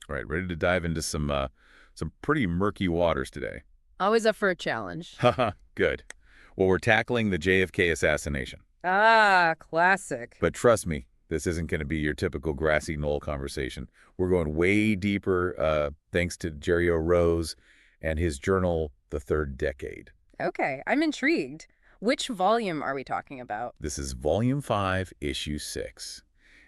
All right, ready to dive into some pretty murky waters today. Always up for a challenge. Haha, good. Well, we're tackling the JFK assassination. Ah, classic. But trust me, this isn't going to be your typical grassy knoll conversation. We're going way deeper, thanks to Jerry O. Rose and his journal, The Third Decade. Okay, I'm intrigued. Which volume are we talking about? This is Volume 5, Issue 6.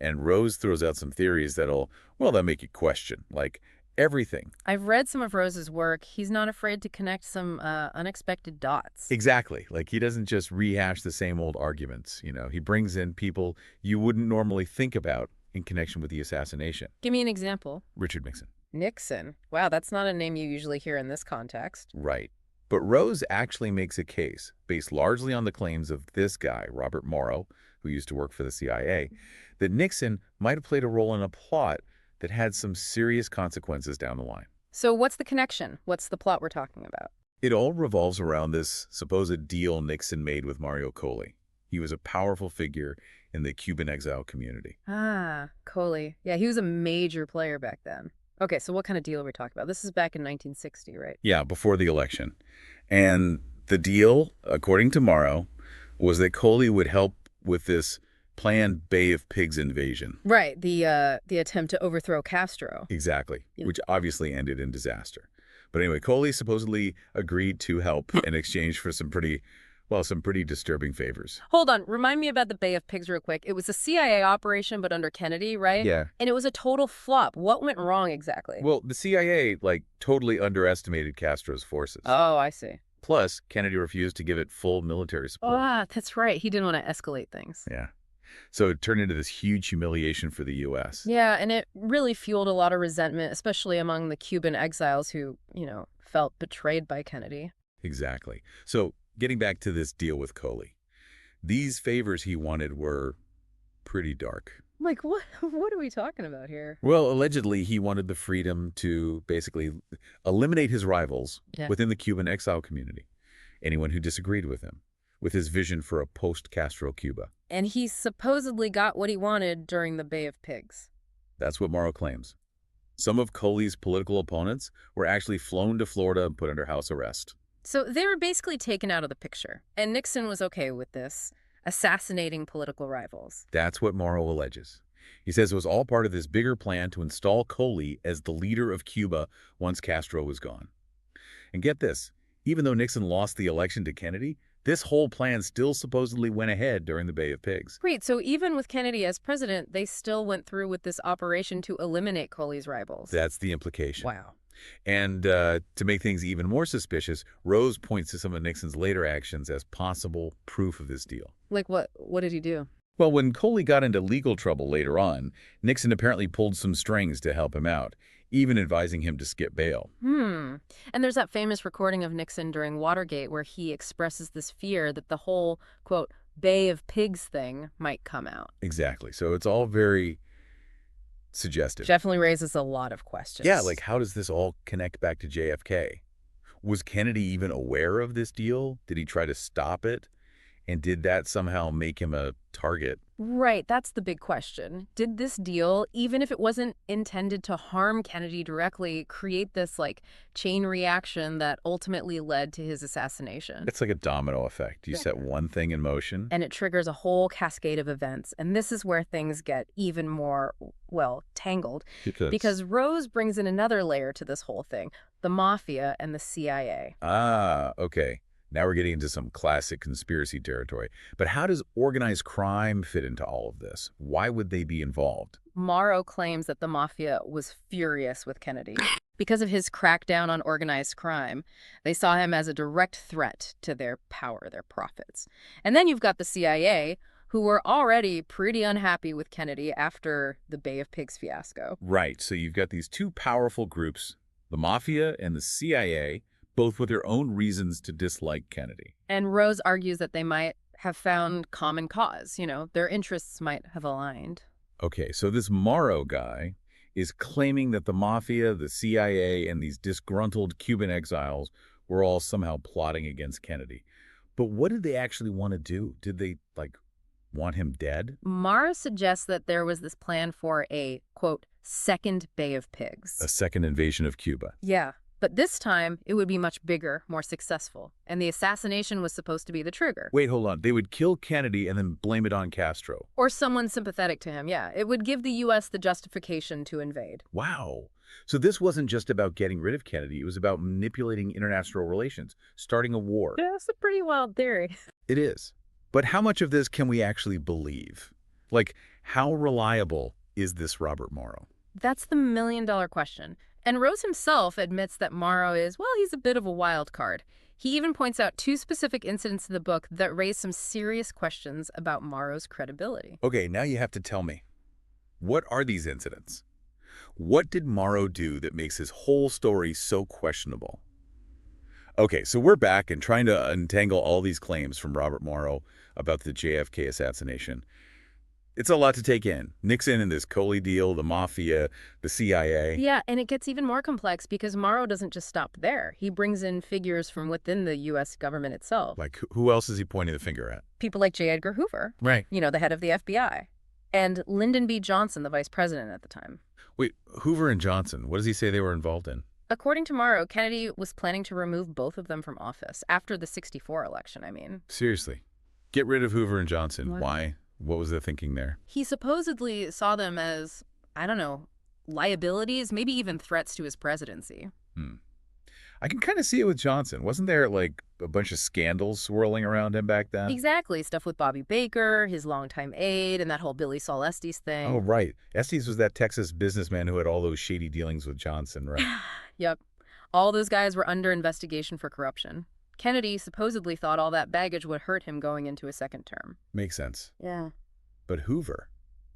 And Rose throws out some theories that'll make you question, like everything. I've read some of Rose's work. He's not afraid to connect some unexpected dots. Exactly. Like, he doesn't just rehash the same old arguments. He brings in people you wouldn't normally think about in connection with the assassination. Give me an example. Richard Nixon. Nixon. Wow, that's not a name you usually hear in this context. Right. But Rose actually makes a case, based largely on the claims of this guy, Robert Morrow, who used to work for the CIA, that Nixon might have played a role in a plot that had some serious consequences down the line. So what's the connection? What's the plot we're talking about? It all revolves around this supposed deal Nixon made with Mario Colli. He was a powerful figure in the Cuban exile community. Ah, Coley. Yeah, he was a major player back then. Okay, so what kind of deal are we talking about? This is back in 1960, right? Yeah, before the election. And the deal, according to Morrow, was that Colli would help with this planned Bay of Pigs invasion. Right, the attempt to overthrow Castro. Exactly, Yeah. which obviously ended in disaster. But anyway, Colli supposedly agreed to help in exchange for some pretty disturbing favors. Hold on, remind me about the Bay of Pigs real quick. It was a CIA operation, but under Kennedy, right? Yeah. And it was a total flop. What went wrong exactly? Well, the CIA, totally underestimated Castro's forces. Oh, I see. Plus, Kennedy refused to give it full military support. Ah, that's right. He didn't want to escalate things. Yeah. So it turned into this huge humiliation for the U.S. Yeah, and it really fueled a lot of resentment, especially among the Cuban exiles who, felt betrayed by Kennedy. Exactly. So getting back to this deal with Colli, these favors he wanted were pretty dark. Like, what are we talking about here? Well, allegedly, he wanted the freedom to basically eliminate his rivals within the Cuban exile community, anyone who disagreed with him, with his vision for a post-Castro Cuba. And he supposedly got what he wanted during the Bay of Pigs. That's what Morrow claims. Some of Colli's political opponents were actually flown to Florida and put under house arrest. So they were basically taken out of the picture, and Nixon was okay with this, assassinating political rivals. That's what Morrow alleges. He says it was all part of this bigger plan to install Colli as the leader of Cuba once Castro was gone. And get this, even though Nixon lost the election to Kennedy, this whole plan still supposedly went ahead during the Bay of Pigs. Great, so even with Kennedy as president, they still went through with this operation to eliminate Colli's rivals. That's the implication. Wow. And to make things even more suspicious, Rose points to some of Nixon's later actions as possible proof of this deal. Like what? What did he do? Well, when Colli got into legal trouble later on, Nixon apparently pulled some strings to help him out, even advising him to skip bail. And there's that famous recording of Nixon during Watergate where he expresses this fear that the whole, quote, Bay of Pigs thing might come out. Exactly. So it's all very suggestive. Definitely raises a lot of questions. Yeah, like how does this all connect back to JFK? Was Kennedy even aware of this deal? Did he try to stop it? And did that somehow make him a target? Right, that's the big question. Did this deal, even if it wasn't intended to harm Kennedy directly, create this, chain reaction that ultimately led to his assassination? It's like a domino effect. You set one thing in motion, And it triggers a whole cascade of events. And this is where things get even more, tangled. Because Rose brings in another layer to this whole thing, the mafia and the CIA. Ah, okay. Now we're getting into some classic conspiracy territory. But how does organized crime fit into all of this? Why would they be involved? Morrow claims that the mafia was furious with Kennedy. Because of his crackdown on organized crime, they saw him as a direct threat to their power, their profits. And then you've got the CIA, who were already pretty unhappy with Kennedy after the Bay of Pigs fiasco. Right, so you've got these two powerful groups, the mafia and the CIA, both with their own reasons to dislike Kennedy. And Rose argues that they might have found common cause. Their interests might have aligned. Okay, so this Morrow guy is claiming that the mafia, the CIA, and these disgruntled Cuban exiles were all somehow plotting against Kennedy. But what did they actually want to do? Did they, want him dead? Morrow suggests that there was this plan for a, quote, Second Bay of Pigs. A second invasion of Cuba. Yeah, but this time it would be much bigger, more successful, and the assassination was supposed to be the trigger. Wait, hold on. They would kill Kennedy and then blame it on Castro. Or someone sympathetic to him, yeah. It would give the U.S. the justification to invade. Wow. So this wasn't just about getting rid of Kennedy. It was about manipulating international relations, starting a war. Yeah, that's a pretty wild theory. It is. But how much of this can we actually believe? Like, how reliable is this Robert Morrow? That's the million-dollar question. And Rose himself admits that Morrow is, well, he's a bit of a wild card. He even points out 2 specific incidents in the book that raise some serious questions about Morrow's credibility. Okay, now you have to tell me. What are these incidents? What did Morrow do that makes his whole story so questionable? Okay, so we're back and trying to untangle all these claims from Robert Morrow about the JFK assassination. It's a lot to take in. Nixon and this Coley deal, the mafia, the CIA. Yeah, and it gets even more complex because Morrow doesn't just stop there. He brings in figures from within the U.S. government itself. Like, who else is he pointing the finger at? People like J. Edgar Hoover. Right. You know, the head of the FBI. And Lyndon B. Johnson, the vice president at the time. Wait, Hoover and Johnson, what does he say they were involved in? According to Morrow, Kennedy was planning to remove both of them from office after the '64 election, I mean. Seriously. Get rid of Hoover and Johnson. What? Why? What was the thinking there? He supposedly saw them as, I don't know, liabilities, maybe even threats to his presidency. I can kind of see it with Johnson. Wasn't there, like, a bunch of scandals swirling around him back then? Exactly. Stuff with Bobby Baker, his longtime aide, and that whole Billy Saul Estes thing. Oh, right. Estes was that Texas businessman who had all those shady dealings with Johnson, right? Yep. All those guys were under investigation for corruption. Kennedy supposedly thought all that baggage would hurt him going into a second term. Makes sense. Yeah. But Hoover,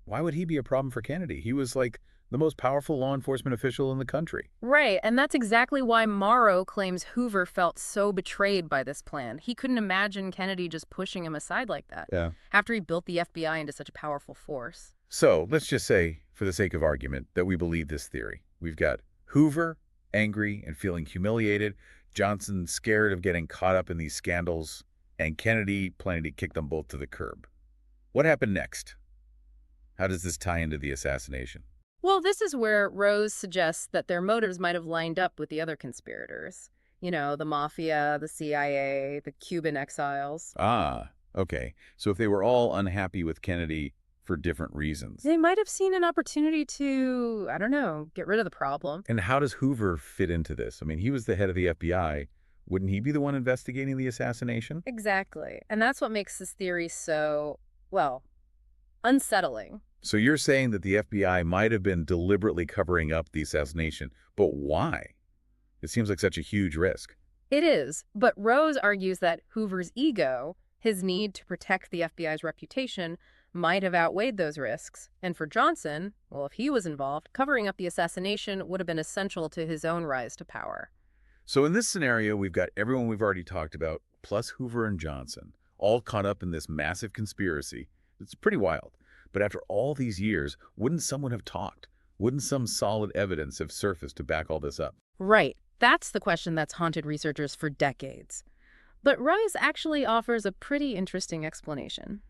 why would he be a problem for Kennedy? He was, like, the most powerful law enforcement official in the country. Right, and that's exactly why Morrow claims Hoover felt so betrayed by this plan. He couldn't imagine Kennedy just pushing him aside like that. Yeah. After he built the FBI into such a powerful force. So let's just say, for the sake of argument, that we believe this theory. We've got Hoover, angry and feeling humiliated, Johnson scared of getting caught up in these scandals, and Kennedy planning to kick them both to the curb. What happened next? How does this tie into the assassination? Well, this is where Rose suggests that their motives might have lined up with the other conspirators. You know, the mafia, the CIA, the Cuban exiles. Ah, okay. So if they were all unhappy with Kennedy for different reasons. They might have seen an opportunity to, I don't know, get rid of the problem. And how does Hoover fit into this? I mean, he was the head of the FBI. Wouldn't he be the one investigating the assassination? Exactly. And that's what makes this theory so, well, unsettling. So you're saying that the FBI might have been deliberately covering up the assassination, but why? It seems like such a huge risk. It is, but Rose argues that Hoover's ego, his need to protect the FBI's reputation, might have outweighed those risks. And for Johnson, well, if he was involved, covering up the assassination would have been essential to his own rise to power. So in this scenario, we've got everyone we've already talked about, plus Hoover and Johnson, all caught up in this massive conspiracy. It's pretty wild. But after all these years, wouldn't someone have talked? Wouldn't some solid evidence have surfaced to back all this up? Right. That's the question that's haunted researchers for decades. But Rose actually offers a pretty interesting explanation.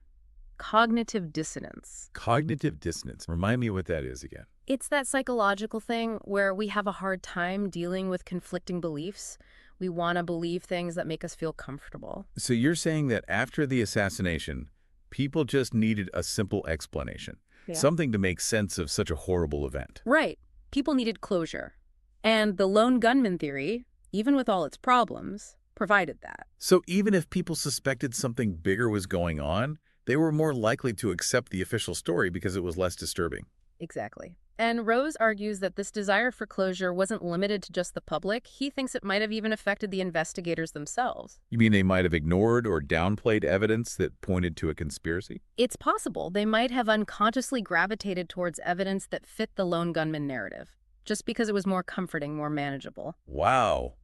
Cognitive dissonance. Cognitive dissonance. Remind me what that is again. It's that psychological thing where we have a hard time dealing with conflicting beliefs. We want to believe things that make us feel comfortable. So you're saying that after the assassination, people just needed a simple explanation, something to make sense of such a horrible event. Right. People needed closure. And the lone gunman theory, even with all its problems, provided that. So even if people suspected something bigger was going on, they were more likely to accept the official story because it was less disturbing. Exactly. And Rose argues that this desire for closure wasn't limited to just the public. He thinks it might have even affected the investigators themselves. You mean they might have ignored or downplayed evidence that pointed to a conspiracy? It's possible they might have unconsciously gravitated towards evidence that fit the lone gunman narrative, just because it was more comforting, more manageable. Wow.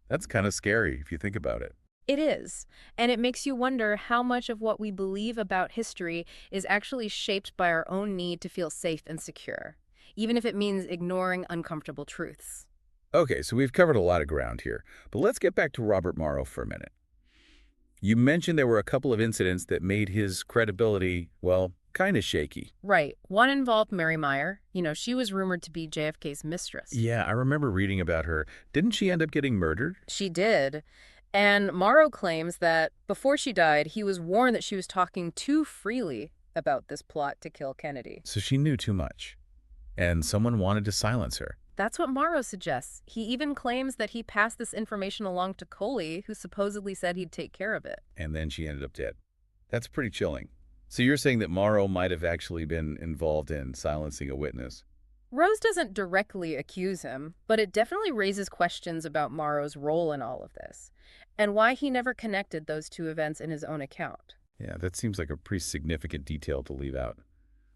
That's kind of scary if you think about it. It is, and it makes you wonder how much of what we believe about history is actually shaped by our own need to feel safe and secure, even if it means ignoring uncomfortable truths. Okay, so we've covered a lot of ground here, but let's get back to Robert Morrow for a minute. You mentioned there were a couple of incidents that made his credibility, well, kind of shaky. Right. One involved Mary Meyer. She was rumored to be JFK's mistress. Yeah, I remember reading about her. Didn't she end up getting murdered? She did. And Morrow claims that before she died, he was warned that she was talking too freely about this plot to kill Kennedy. So she knew too much, and someone wanted to silence her. That's what Morrow suggests. He even claims that he passed this information along to Coley, who supposedly said he'd take care of it. And then she ended up dead. That's pretty chilling. So you're saying that Morrow might have actually been involved in silencing a witness? Rose doesn't directly accuse him, but it definitely raises questions about Morrow's role in all of this, and why he never connected those two events in his own account. Yeah, that seems like a pretty significant detail to leave out.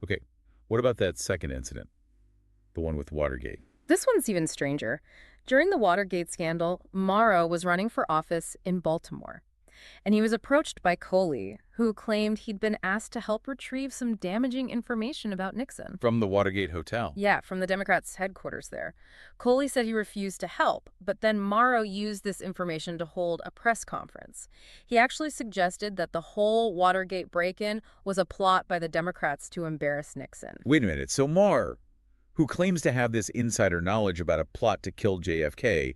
Okay, what about that second incident? The one with Watergate? This one's even stranger. During the Watergate scandal, Morrow was running for office in Baltimore, and he was approached by Coley, who claimed he'd been asked to help retrieve some damaging information about Nixon. From the Watergate Hotel? Yeah, from the Democrats' headquarters there. Coley said he refused to help, but then Morrow used this information to hold a press conference. He actually suggested that the whole Watergate break-in was a plot by the Democrats to embarrass Nixon. Wait a minute, so Marr, who claims to have this insider knowledge about a plot to kill JFK,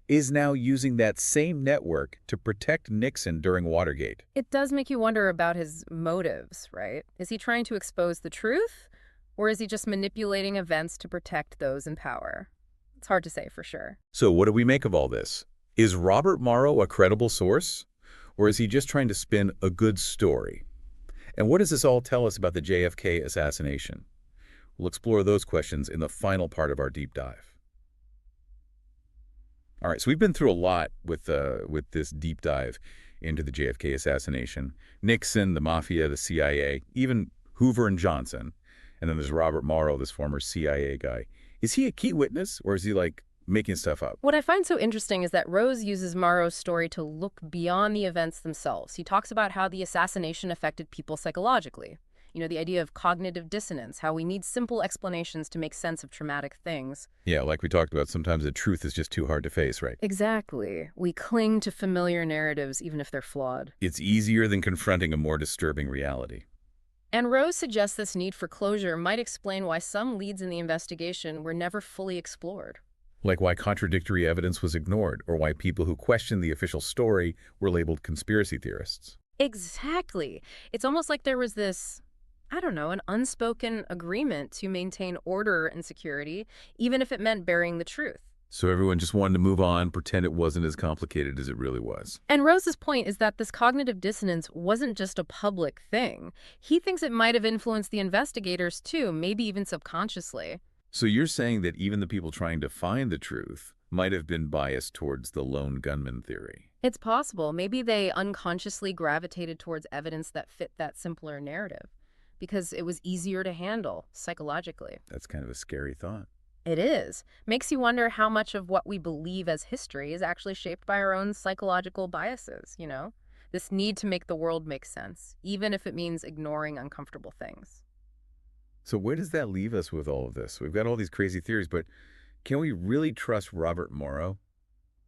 is now using that same network to protect Nixon during Watergate. It does make you wonder about his motives, right? Is he trying to expose the truth, or is he just manipulating events to protect those in power? It's hard to say for sure. So what do we make of all this? Is Robert Morrow a credible source, or is he just trying to spin a good story? And what does this all tell us about the JFK assassination? We'll explore those questions in the final part of our deep dive. All right, so we've been through a lot with this deep dive into the JFK assassination. Nixon, the mafia, the CIA, even Hoover and Johnson. And then there's Robert Morrow, this former CIA guy. Is he a key witness, or is he, like, making stuff up? What I find so interesting is that Rose uses Morrow's story to look beyond the events themselves. He talks about how the assassination affected people psychologically. The idea of cognitive dissonance, how we need simple explanations to make sense of traumatic things. Yeah, like we talked about, sometimes the truth is just too hard to face, right? Exactly. We cling to familiar narratives even if they're flawed. It's easier than confronting a more disturbing reality. And Rose suggests this need for closure might explain why some leads in the investigation were never fully explored. Like why contradictory evidence was ignored, or why people who questioned the official story were labeled conspiracy theorists. Exactly. It's almost like there was this, an unspoken agreement to maintain order and security, even if it meant burying the truth. So everyone just wanted to move on, pretend it wasn't as complicated as it really was. And Rose's point is that this cognitive dissonance wasn't just a public thing. He thinks it might have influenced the investigators too, maybe even subconsciously. So you're saying that even the people trying to find the truth might have been biased towards the lone gunman theory? It's possible. Maybe they unconsciously gravitated towards evidence that fit that simpler narrative, because it was easier to handle psychologically. That's kind of a scary thought. It is. Makes you wonder how much of what we believe as history is actually shaped by our own psychological biases, This need to make the world make sense, even if it means ignoring uncomfortable things. So where does that leave us with all of this? We've got all these crazy theories, but can we really trust Robert Morrow?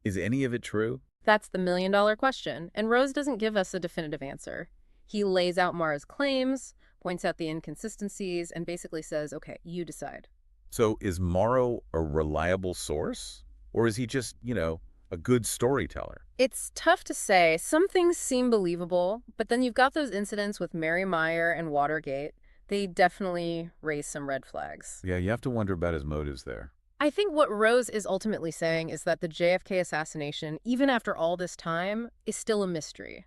Is any of it true? That's the million-dollar question, and Rose doesn't give us a definitive answer. He lays out Morrow's claims, points out the inconsistencies, and basically says, okay, you decide. So is Morrow a reliable source? Or is he just, a good storyteller? It's tough to say. Some things seem believable, but then you've got those incidents with Mary Meyer and Watergate. They definitely raise some red flags. Yeah, you have to wonder about his motives there. I think what Rose is ultimately saying is that the JFK assassination, even after all this time, is still a mystery.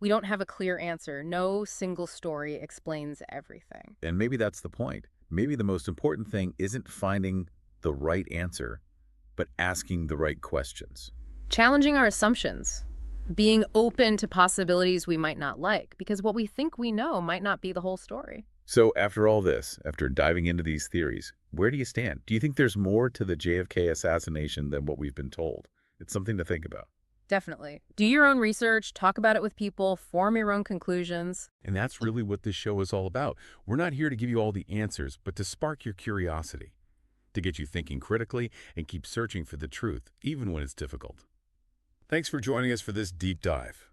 We don't have a clear answer. No single story explains everything. And maybe that's the point. Maybe the most important thing isn't finding the right answer, but asking the right questions. Challenging our assumptions. Being open to possibilities we might not like, because what we think we know might not be the whole story. So after all this, after diving into these theories, where do you stand? Do you think there's more to the JFK assassination than what we've been told? It's something to think about. Definitely. Do your own research, talk about it with people, form your own conclusions. And that's really what this show is all about. We're not here to give you all the answers, but to spark your curiosity, to get you thinking critically and keep searching for the truth, even when it's difficult. Thanks for joining us for this deep dive.